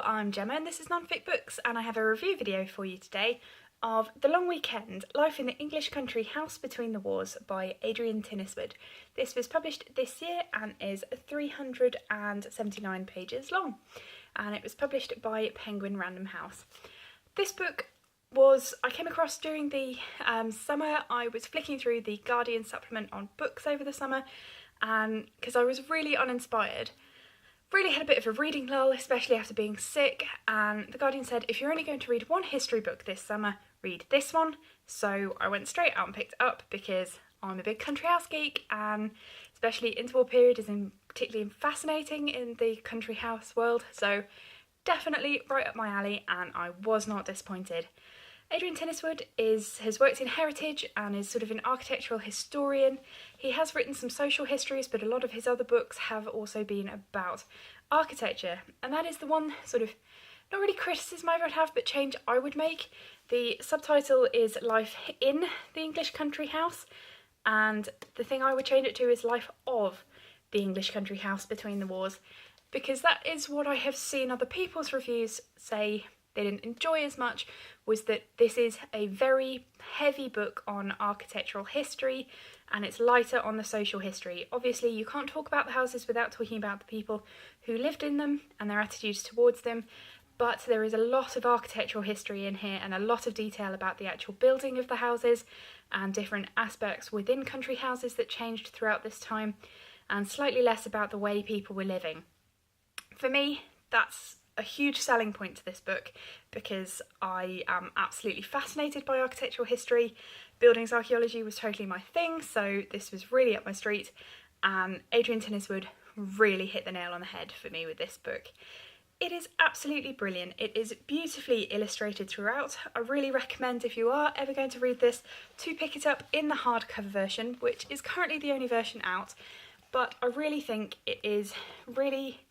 I'm Gemma and this is Non-Fic Books, and I have a review video for you today of The Long Weekend, Life in the English Country House Between the Wars by Adrian Tinniswood. This was published this year and is 379 pages long, and it was published by Penguin Random House. This book I came across during the summer. I was flicking through the Guardian supplement on books over the summer, and because I was really uninspired. Really had a bit of a reading lull, especially after being sick, and the Guardian said if you're only going to read one history book this summer, read this one. So I went straight out and picked it up because I'm a big country house geek, and especially interwar period is particularly fascinating in the country house world, so definitely right up my alley, and I was not disappointed. Adrian Tinniswood has worked in heritage and is sort of an architectural historian. He has written some social histories, but a lot of his other books have also been about architecture, and that is the one sort of, not really criticism I would have, but change I would make. The subtitle is Life in the English Country House, and the thing I would change it to is Life of the English Country House Between the Wars, because that is what I have seen other people's reviews say they didn't enjoy as much, was that this is a very heavy book on architectural history and it's lighter on the social history. Obviously you can't talk about the houses without talking about the people who lived in them and their attitudes towards them, but there is a lot of architectural history in here and a lot of detail about the actual building of the houses and different aspects within country houses that changed throughout this time, and slightly less about the way people were living. For me, that's a huge selling point to this book because I am absolutely fascinated by architectural history. Buildings archaeology was totally my thing, so this was really up my street, and Adrian Tinniswood really hit the nail on the head for me with this book. It is absolutely brilliant. It is beautifully illustrated throughout. I really recommend, if you are ever going to read this, to pick it up in the hardcover version, which is currently the only version out, but I really think it is really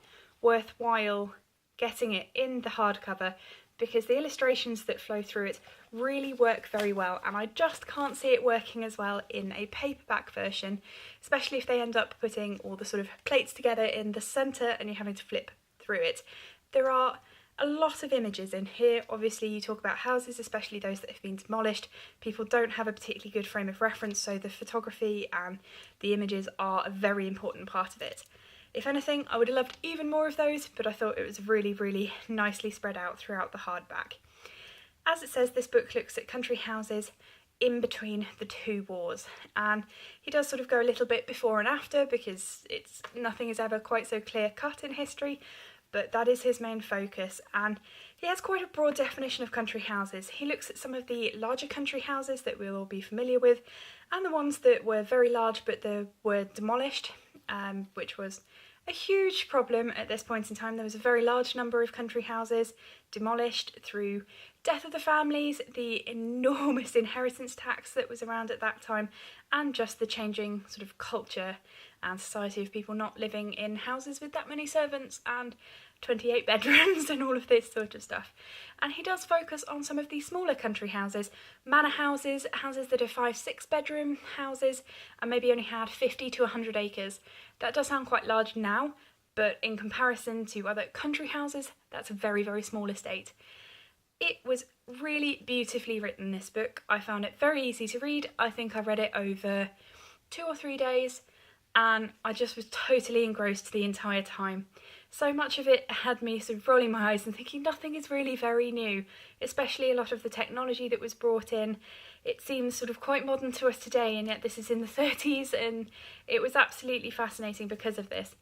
worthwhile getting it in the hardcover because the illustrations that flow through it really work very well, and I just can't see it working as well in a paperback version, especially if they end up putting all the sort of plates together in the centre and you're having to flip through it. There are a lot of images in here. Obviously you talk about houses, especially those that have been demolished. People don't have a particularly good frame of reference, so the photography and the images are a very important part of it. If anything, I would have loved even more of those, but I thought it was really, really nicely spread out throughout the hardback. As it says, this book looks at country houses in between the two wars, and he does sort of go a little bit before and after because nothing is ever quite so clear-cut in history, but that is his main focus, and he has quite a broad definition of country houses. He looks at some of the larger country houses that we'll all be familiar with, and the ones that were very large but they were demolished, which was a huge problem at this point in time. There was a very large number of country houses demolished through death of the families, the enormous inheritance tax that was around at that time, and just the changing sort of culture and society of people not living in houses with that many servants and 28 bedrooms and all of this sort of stuff. And he does focus on some of these smaller country houses, manor houses, houses that are 5-6 bedroom houses and maybe only had 50 to 100 acres. That does sound quite large now, but in comparison to other country houses, that's a very, very small estate. It was really beautifully written, this book. I found it very easy to read. I think I read it over 2 or 3 days, and I just was totally engrossed the entire time. So much of it had me sort of rolling my eyes and thinking nothing is really very new, especially a lot of the technology that was brought in. It seems sort of quite modern to us today, and yet this is in the 30s, and it was absolutely fascinating because of this.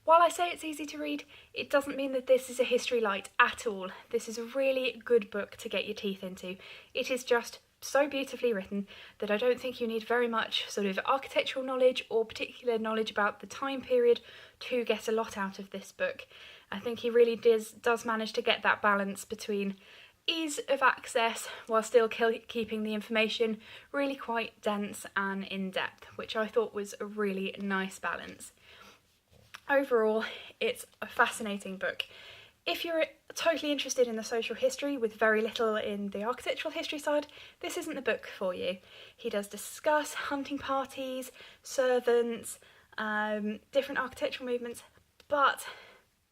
While I say it's easy to read, it doesn't mean that this is a history light at all. This is a really good book to get your teeth into. It is just so beautifully written that I don't think you need very much sort of architectural knowledge or particular knowledge about the time period to get a lot out of this book. I think he really does manage to get that balance between ease of access while still keeping the information really quite dense and in-depth, which I thought was a really nice balance. Overall, it's a fascinating book. If you're totally interested in the social history with very little in the architectural history side, this isn't the book for you. He does discuss hunting parties, servants, different architectural movements, but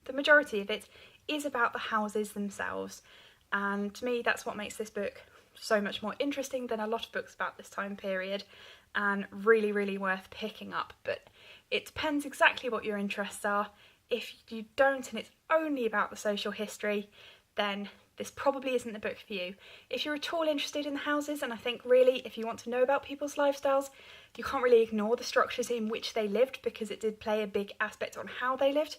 the majority of it is about the houses themselves, and to me that's what makes this book so much more interesting than a lot of books about this time period, and really worth picking up. But it depends exactly what your interests are. If you don't and it's only about the social history, then this probably isn't the book for you. If you're at all interested in the houses, and I think really if you want to know about people's lifestyles, you can't really ignore the structures in which they lived, because it did play a big aspect on how they lived,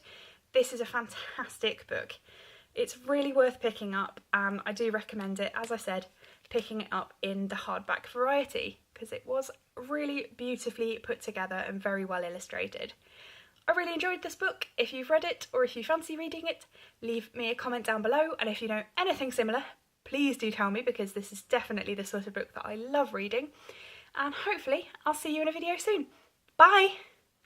this is a fantastic book. It's really worth picking up, and I do recommend it, as I said, picking it up in the hardback variety, because it was really beautifully put together and very well illustrated. I really enjoyed this book. If you've read it or if you fancy reading it, leave me a comment down below, and if you know anything similar, please do tell me, because this is definitely the sort of book that I love reading. And hopefully I'll see you in a video soon. Bye!